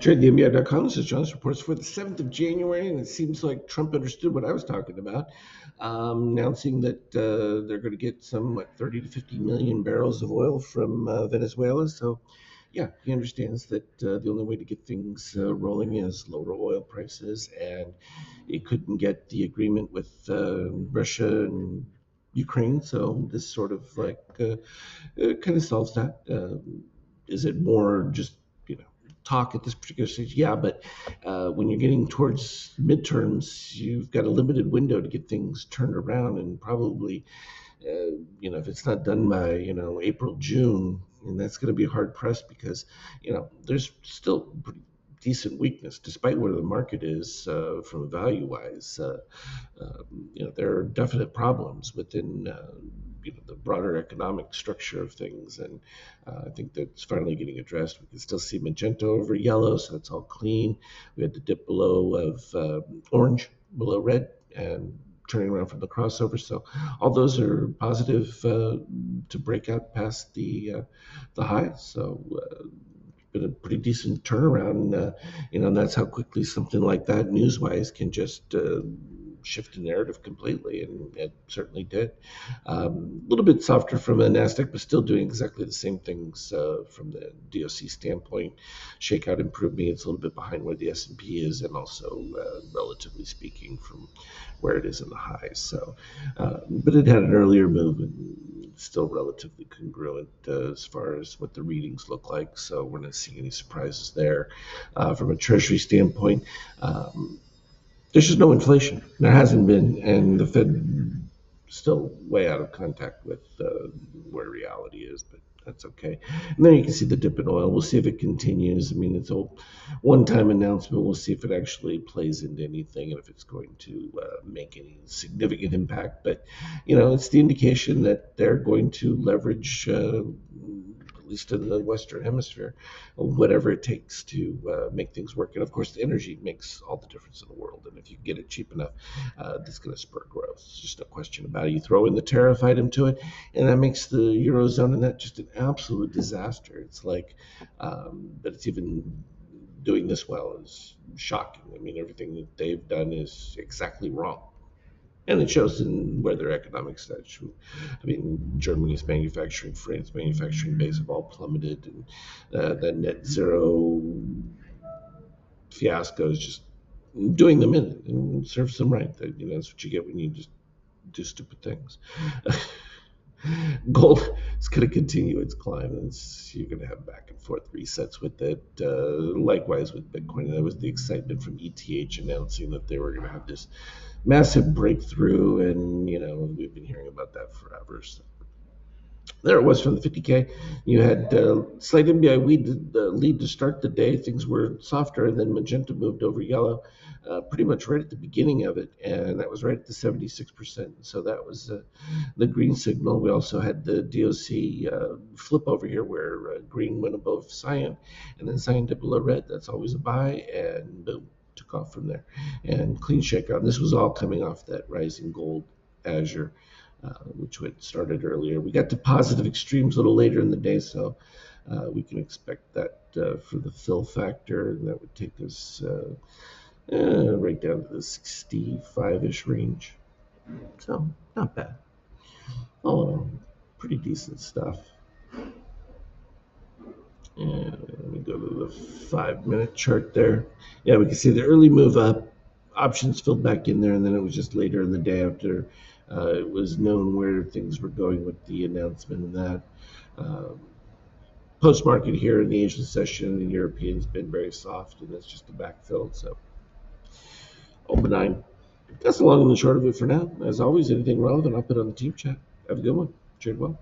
TradeTheMBI.com. This is John's reports for the 7th of January, and it seems like Trump understood what I was talking about, announcing that they're going to get some 30 to 50 million barrels of oil from Venezuela. So, yeah, he understands that the only way to get things rolling is lower oil prices, and he couldn't get the agreement with Russia and Ukraine. So this sort of kind of solves that. Is it more just talk at this particular stage? Yeah, but when you're getting towards midterms, you've got a limited window to get things turned around, and probably if it's not done by April, June, and that's going to be hard pressed because there's still pretty decent weakness despite where the market is from value wise. There are definite problems within the broader economic structure of things, and I think that's finally getting addressed. We can still see magenta over yellow, so it's all clean. We had the dip below of orange, below red, and turning around from the crossover. So all those are positive to break out past the highs. So been a pretty decent turnaround, and that's how quickly something like that, news-wise, can just shift the narrative completely, and it certainly did. A little bit softer from a Nasdaq, but still doing exactly the same things from the DOC standpoint. Shakeout improved me. It's a little bit behind where the S&P is, and also relatively speaking from where it is in the highs. So, but it had an earlier move, and still relatively congruent as far as what the readings look like. So we're not seeing any surprises there. From a Treasury standpoint, there's just no inflation. There hasn't been, and the Fed still way out of contact with where reality is, but that's okay. And then you can see the dip in oil. We'll see if it continues. I mean, it's a one-time announcement. We'll see if it actually plays into anything and if it's going to make any significant impact. But, it's the indication that they're going to leverage at least in the Western Hemisphere, whatever it takes to make things work. And of course, the energy makes all the difference in the world. And if you get it cheap enough, that's going to spur growth. It's just no question about it. You throw in the tariff item to it, and that makes the Eurozone and that just an absolute disaster. It's like that it's even doing this well is shocking. I mean, everything that they've done is exactly wrong. And it shows in where their economic stats. I mean, Germany's manufacturing, France manufacturing base have all plummeted, and that net zero fiasco is just doing them in, and serves them right. That's what you get when you just do stupid things. Gold is going to continue its climb, and you're going to have back and forth resets with it. Likewise with Bitcoin, that was the excitement from ETH announcing that they were going to have this massive breakthrough, and we've been hearing about that forever. So there it was from the 50K. You had slight MBI lead to start the day. Things were softer, and then magenta moved over yellow pretty much right at the beginning of it, and that was right at the 76%. So that was the green signal. We also had the DOC flip over here where green went above cyan, and then cyan dipped below red. That's always a buy, and boom, took off from there. And clean shakeout. This was all coming off that rising gold Azure, which had started earlier. We got to positive extremes a little later in the day, so we can expect that for the fill factor, and that would take us right down to the 65-ish range. So not bad. All in all, pretty decent stuff. And let me go to the 5-minute chart there. Yeah, we can see the early move up. Options filled back in there, and then it was just later in the day after it was known where things were going with the announcement and that. Post-market here in the Asian session, the European's been very soft, and that's just a backfill. So, all benign. That's the long and the short of it for now. As always, anything relevant, I'll put on the team chat. Have a good one. Trade well.